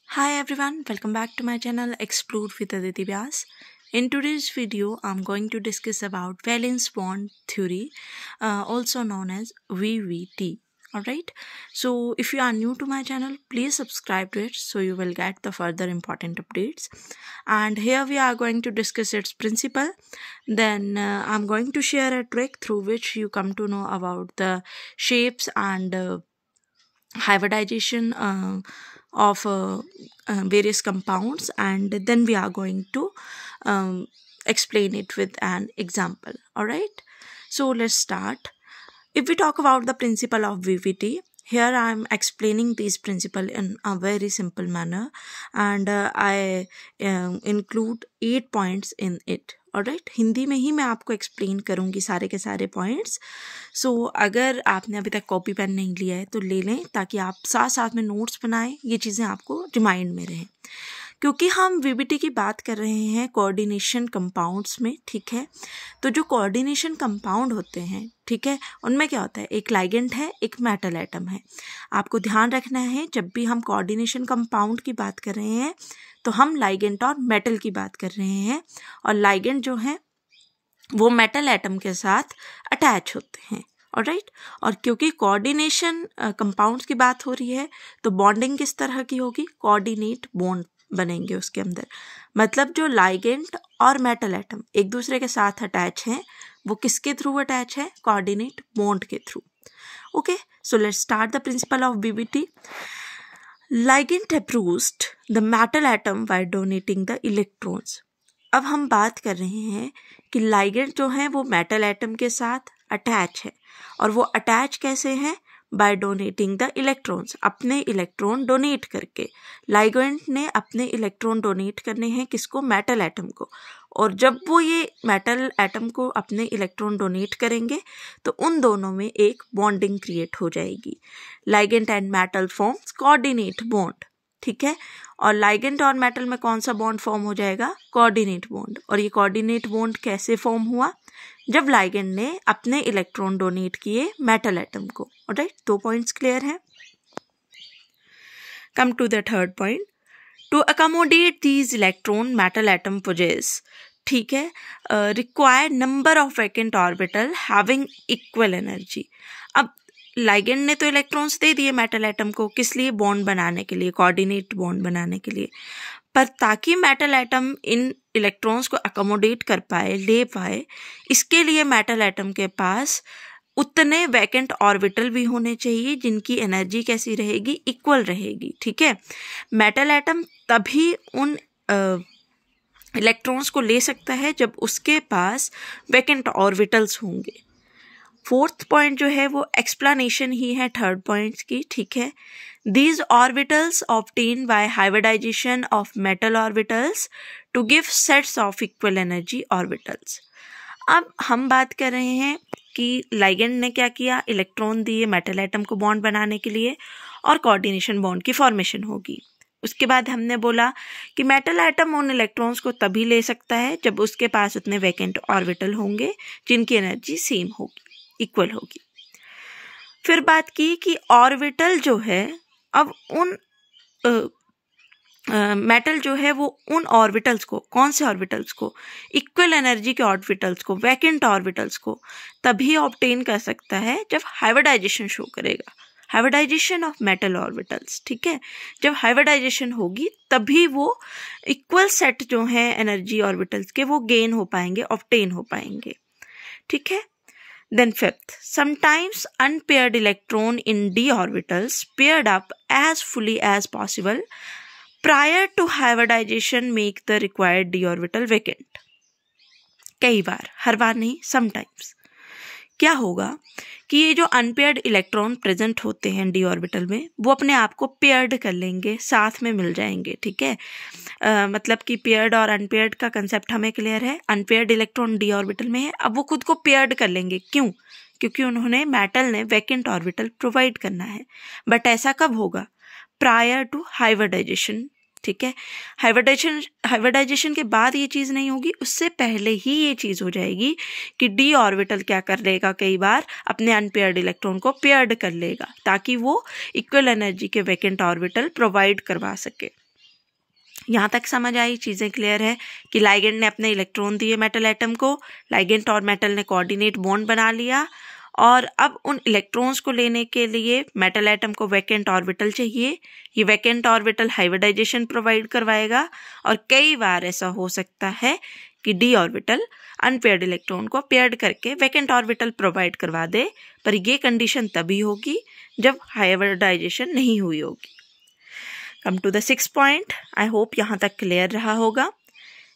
Hi everyone, welcome back to my channel Explore with Aditi Vyas. In today's video, I'm going to discuss about valence bond theory, also known as VBT. Alright, so if you are new to my channel, please subscribe to it so you will get the further important updates. And here we are going to discuss its principle. Then I'm going to share a trick through which you come to know about the shapes and hybridization of various compounds, and then we are going to explain it with an example. All right, so let's start. If we talk about the principle of VBT, here I am explaining this principle in a very simple manner, and I include 8 points in it. Alright, Hindi में ही मैं आपको explain करूँगी सारे के सारे points. सो अगर आपने अभी तक कॉपी पेन नहीं लिया है तो ले लें, ताकि आप साथ साथ में नोट्स बनाएं, ये चीज़ें आपको रिमाइंड में रहें. क्योंकि हम VBT की बात कर रहे हैं कोऑर्डिनेशन कंपाउंड्स में, ठीक है. तो जो कोऑर्डिनेशन कंपाउंड होते हैं, ठीक है, उनमें क्या होता है, एक लाइगेंड है, एक मेटल एटम है. आपको ध्यान रखना है, जब भी हम कोऑर्डिनेशन कंपाउंड की बात कर रहे हैं तो हम लाइगेंड और मेटल की बात कर रहे हैं, और लाइगेंड जो है वो मेटल एटम के साथ अटैच होते हैं. ऑलराइट, और क्योंकि कोऑर्डिनेशन कंपाउंड्स की बात हो रही है तो बॉन्डिंग किस तरह की होगी, कोऑर्डिनेट बॉन्ड बनेंगे उसके अंदर. मतलब जो लाइगेंड और मेटल एटम एक दूसरे के साथ अटैच हैं, वो किसके थ्रू अटैच है, कोऑर्डिनेट बॉन्ड के through. Okay, so let's start the principle of VBT. Ligand approached the metal atom by donating the electrons. अब हम बात कर रहे हैं कि लाइगेंड जो है वो मेटल एटम के साथ अटैच है, और वो अटैच कैसे है, बाय डोनेटिंग द इलेक्ट्रॉन्स, अपने इलेक्ट्रॉन डोनेट करके. लाइगेंड ने अपने इलेक्ट्रॉन डोनेट करने हैं किसको, मेटल एटम को. और जब वो ये मेटल एटम को अपने इलेक्ट्रॉन डोनेट करेंगे तो उन दोनों में एक बॉन्डिंग क्रिएट हो जाएगी. Ligand and metal forms coordinate bond, ठीक है. और लाइगेंड और मेटल में कौन सा बॉन्ड फॉर्म हो जाएगा, कोऑर्डिनेट बॉन्ड. और ये कोऑर्डिनेट बॉन्ड कैसे फॉर्म हुआ, जब लाइगेंड ने अपने इलेक्ट्रॉन डोनेट किए मेटल एटम को. ऑलराइट, 2 पॉइंट्स क्लियर हैं. Come to the third point. To accommodate these electron metal atom possess, ठीक है, require number of vacant orbital having equal energy. अब लाइगेंड ने तो इलेक्ट्रॉन्स दे दिए मेटल एटम को, किस लिए, बॉन्ड बनाने के लिए, कोऑर्डिनेट बॉन्ड बनाने के लिए. पर ताकि मेटल एटम इन इलेक्ट्रॉन्स को अकोमोडेट कर पाए, ले पाए, इसके लिए मेटल एटम के पास उतने वैकेंट ऑर्बिटल भी होने चाहिए जिनकी एनर्जी कैसी रहेगी, इक्वल रहेगी. ठीक है, मेटल एटम तभी उन इलेक्ट्रॉन्स को ले सकता है जब उसके पास वैकेंट ऑर्बिटल्स होंगे. फोर्थ पॉइंट जो है वो एक्सप्लेनेशन ही है थर्ड पॉइंट की, ठीक है. These orbitals obtained by hybridization of metal orbitals to give sets of equal energy orbitals. अब हम बात कर रहे हैं कि लाइगेंड ने क्या किया, इलेक्ट्रॉन दिए मेटल एटम को बॉन्ड बनाने के लिए, और कोऑर्डिनेशन बॉन्ड की फॉर्मेशन होगी. उसके बाद हमने बोला कि मेटल एटम उन इलेक्ट्रॉन्स को तभी ले सकता है जब उसके पास उतने वैकेंट ऑर्बिटल होंगे जिनकी एनर्जी सेम होगी, इक्वल होगी. फिर बात की कि ऑर्बिटल जो है, अब उन मेटल जो है वो उन ऑर्बिटल्स को, कौन से ऑर्बिटल्स को, इक्वल एनर्जी के ऑर्बिटल्स को, वैकेंट ऑर्बिटल्स को तभी ऑब्टेन कर सकता है जब हाइब्रिडाइजेशन शो करेगा, हाइब्रिडाइजेशन ऑफ मेटल ऑर्बिटल्स. ठीक है, जब हाइब्रिडाइजेशन होगी तभी वो इक्वल सेट जो है एनर्जी ऑर्बिटल्स के वो गेन हो पाएंगे, ऑब्टेन हो पाएंगे. ठीक है. Then fifth, sometimes unpaired electron in d orbitals paired up as fully as possible prior to hybridization make the required d orbital vacant. कई बार, हर बार नहीं, sometimes. क्या होगा कि ये जो अनपेयर्ड इलेक्ट्रॉन प्रेजेंट होते हैं डी ऑर्बिटल में, वो अपने आप को पेयर्ड कर लेंगे, साथ में मिल जाएंगे. ठीक है, मतलब कि पेयर्ड और अनपेयर्ड का कंसेप्ट हमें क्लियर है. अनपेयर्ड इलेक्ट्रॉन डी ऑर्बिटल में है, अब वो खुद को पेयर्ड कर लेंगे. क्यों? क्योंकि उन्होंने, मेटल ने वैकेंट ऑर्बिटल प्रोवाइड करना है. बट ऐसा कब होगा, प्रायर टू हाइब्रिडाइजेशन. ठीक है, हाइब्रिडाइजेशन के बाद ये चीज़ नहीं होगी, उससे पहले ही ये चीज़ हो जाएगी कि डी ऑर्बिटल क्या कर लेगा, कई बार अपने अनपेयर्ड इलेक्ट्रॉन को पेयर्ड कर लेगा ताकि वो इक्वल एनर्जी के वैकेंट ऑर्बिटल प्रोवाइड करवा सके. यहाँ तक समझ आई, चीज़ें क्लियर है कि लाइगेंड ने अपने इलेक्ट्रॉन दिए मेटल एटम को, लाइगेंड और मेटल ने कोऑर्डिनेट बॉन्ड बना लिया, और अब उन इलेक्ट्रॉन्स को लेने के लिए मेटल एटम को वैकेंट ऑर्बिटल चाहिए। ये वैकेंट ऑर्बिटल हाइब्रिडाइजेशन प्रोवाइड करवाएगा, और कई बार ऐसा हो सकता है कि डी ऑर्बिटल अनपेयर्ड इलेक्ट्रॉन को पेयर्ड करके वैकेंट ऑर्बिटल प्रोवाइड करवा दे, पर ये कंडीशन तभी होगी जब हाइब्रिडाइजेशन नहीं हुई होगी। Come to the 6th point, I hope यहाँ तक क्लियर रहा होगा।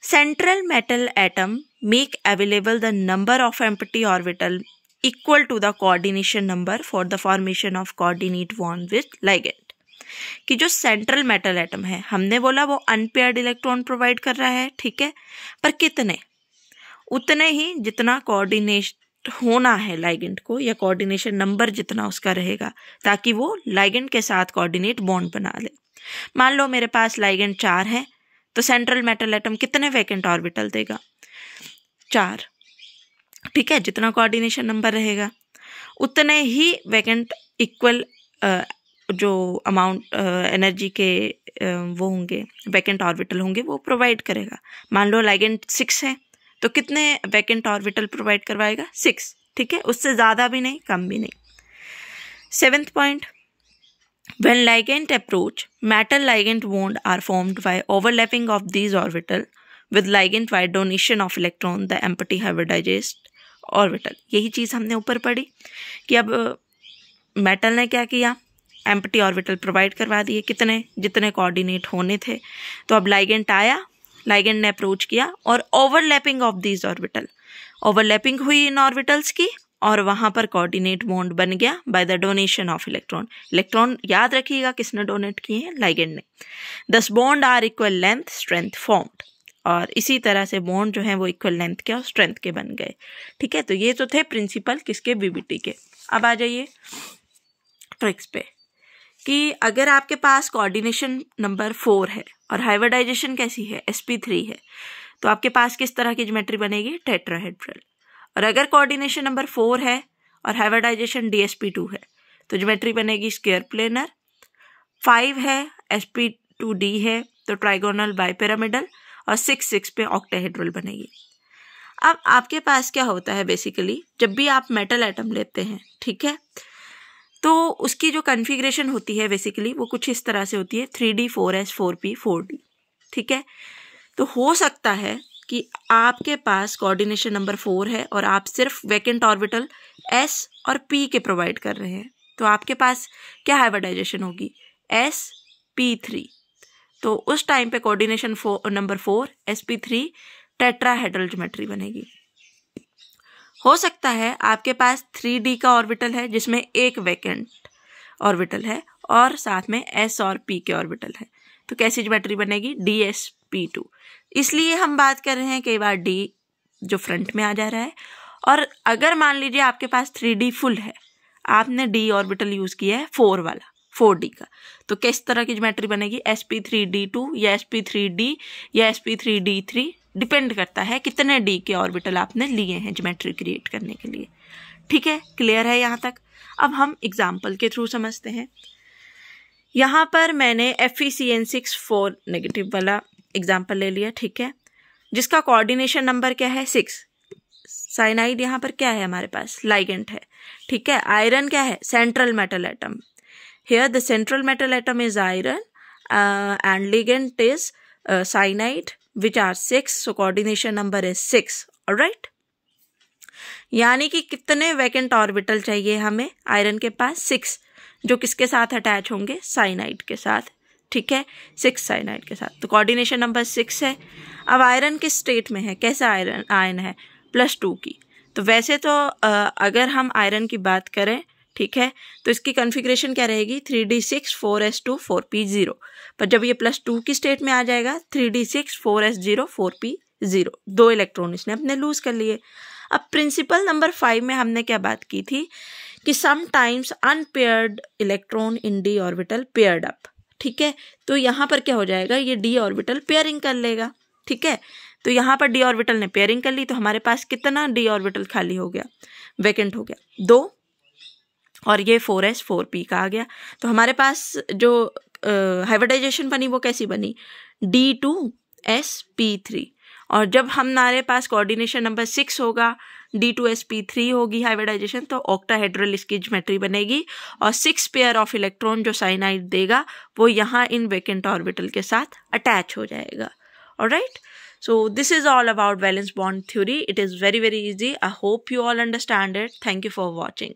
Central metal atom make available the number of empty orbital equal to the coordination number for the formation of coordinate bond with ligand। कि जो central metal atom है, हमने बोला वो अनपेयर्ड इलेक्ट्रॉन प्रोवाइड कर रहा है, ठीक है, पर कितने? उतने ही जितना कोऑर्डिनेट होना है लाइगेंड को, या कोऑर्डिनेशन नंबर जितना उसका रहेगा, ताकि वो लाइगेंड के साथ कोऑर्डिनेट बॉन्ड बना ले। मान लो मेरे पास लाइगेंड 4 है, तो सेंट्रल मेटल एटम कितने वैकेंट ऑर्बिटल देगा? 4, ठीक है। जितना कोऑर्डिनेशन नंबर रहेगा उतने ही वैकेंट इक्वल जो अमाउंट एनर्जी के वो होंगे, वैकेंट ऑर्बिटल होंगे, वो प्रोवाइड करेगा। मान लो लाइगेंड 6 है, तो कितने वैकेंट ऑर्बिटल प्रोवाइड करवाएगा? 6, ठीक है, उससे ज़्यादा भी नहीं, कम भी नहीं। 7th point, when ligand approach, metal ligand bond are formed by overlapping of these orbital with ligand by donation of electron the empty hybridized orbital। यही चीज़ हमने ऊपर पढ़ी कि अब मेटल ने क्या किया, एम्प्टी ऑर्बिटल प्रोवाइड करवा दिए, कितने? जितने कोऑर्डिनेट होने थे। तो अब लाइगेंड आया, लाइगेंड ने अप्रोच किया, और overlapping of these orbital, overlapping हुई इन ऑर्बिटल्स की, और वहाँ पर कोऑर्डिनेट बॉन्ड बन गया by the donation of electron. Electron याद रखिएगा किसने डोनेट किए हैं? लाइगेंड ने। Thus bond are equal length strength formed, और इसी तरह से बॉन्ड जो है वो इक्वल लेंथ के और स्ट्रेंथ के बन गए, ठीक है। तो ये तो थे प्रिंसिपल किसके? बीबीटी के। अब आ जाइए ट्रिक्स पे, कि अगर आपके पास कोऑर्डिनेशन नंबर 4 है और हाइब्रिडाइजेशन कैसी है? sp3 है, तो आपके पास किस तरह की ज्योमेट्री बनेगी? टेट्राहेड्रल। और अगर कोऑर्डिनेशन नंबर 4 है और हाइब्रिडाइजेशन dsp2 है, तो ज्योमेट्री बनेगी स्क्वायर प्लेनर। 5 है, sp2d है, तो ट्राइगोनल बाइपिरामिडल, और 6 पे ऑक्टाहेड्रल बनेगी। अब आपके पास क्या होता है बेसिकली, जब भी आप मेटल एटम लेते हैं, ठीक है, तो उसकी जो कॉन्फ़िगरेशन होती है बेसिकली वो कुछ इस तरह से होती है, 3d 4s 4p 4d, ठीक है। तो हो सकता है कि आपके पास कोऑर्डिनेशन नंबर 4 है और आप सिर्फ वैकेंट ऑर्बिटल s और p के प्रोवाइड कर रहे हैं, तो आपके पास क्या हाइब्रिडाइजेशन होगी? sp3। तो उस टाइम पे coordination number 4 sp3 tetrahedral geometry बनेगी। हो सकता है आपके पास 3d का ऑर्बिटल है जिसमें एक वैकेंट ऑर्बिटल है और साथ में s और p के ऑर्बिटल है, तो कैसी ज्योमेट्री बनेगी? dsp2। इसलिए हम बात कर रहे हैं कई बार d जो फ्रंट में आ जा रहा है, और अगर मान लीजिए आपके पास 3d फुल है, आपने d ऑर्बिटल यूज किया है 4 वाला, 4d का, तो किस तरह की ज्योमेट्री बनेगी? sp3d2 या sp3d या sp3d3, डिपेंड करता है कितने d के ऑर्बिटल आपने लिए हैं ज्योमेट्री क्रिएट करने के लिए, ठीक है। क्लियर है यहाँ तक? अब हम एग्जाम्पल के थ्रू समझते हैं। यहाँ पर मैंने FeCN6 4 नेगेटिव वाला एग्जाम्पल ले लिया, ठीक है, जिसका कोऑर्डिनेशन नंबर क्या है? 6। साइनाइड यहाँ पर क्या है हमारे पास? लाइगेंड है, ठीक है। आयरन क्या है? Central metal atom. Here the central metal atom is iron and ligand is cyanide, which are 6. So coordination number is 6. Alright? यानी कि कितने वैकेंट ऑर्बिटल चाहिए हमें? आयरन के पास 6, जो किसके साथ अटैच होंगे? साइनाइड के साथ, ठीक है, 6 साइनाइड के साथ। तो कोऑर्डिनेशन नंबर 6 है। अब आयरन किस स्टेट में है? कैसा आयरन है? +2 की। तो वैसे तो अगर हम आयरन की बात करें, ठीक है, तो इसकी कॉन्फ़िगरेशन क्या रहेगी? 3d6 4s2 4p0, पर जब ये +2 की स्टेट में आ जाएगा 3d6 4s0 4p0, 2 इलेक्ट्रॉन इसने अपने लूज कर लिए। अब प्रिंसिपल नंबर 5 में हमने क्या बात की थी कि sometimes unpaired electron in d orbital paired up, ठीक है। तो यहाँ पर क्या हो जाएगा? ये d ऑर्बिटल पेयरिंग कर लेगा, ठीक है। तो यहाँ पर d ऑर्बिटल ने पेयरिंग कर ली, तो हमारे पास कितना d ऑर्बिटल खाली हो गया? वैकेंट हो गया 2, और ये 4s 4p का आ गया। तो हमारे पास जो हाइब्रिडाइजेशन बनी वो कैसी बनी, D2sp3। और जब हमारे पास कोऑर्डिनेशन नंबर 6 होगा, D2sp3 होगी हाइब्रिडाइजेशन, तो ऑक्टाहेड्रल इसकी ज्योमेट्री बनेगी और 6 पेयर ऑफ इलेक्ट्रॉन जो साइनाइड देगा वो यहाँ इन वेकेंट ऑर्बिटल के साथ अटैच हो जाएगा। Alright, so this is all about valence bond theory. It is very easy. I hope you all understand it. Thank you for watching.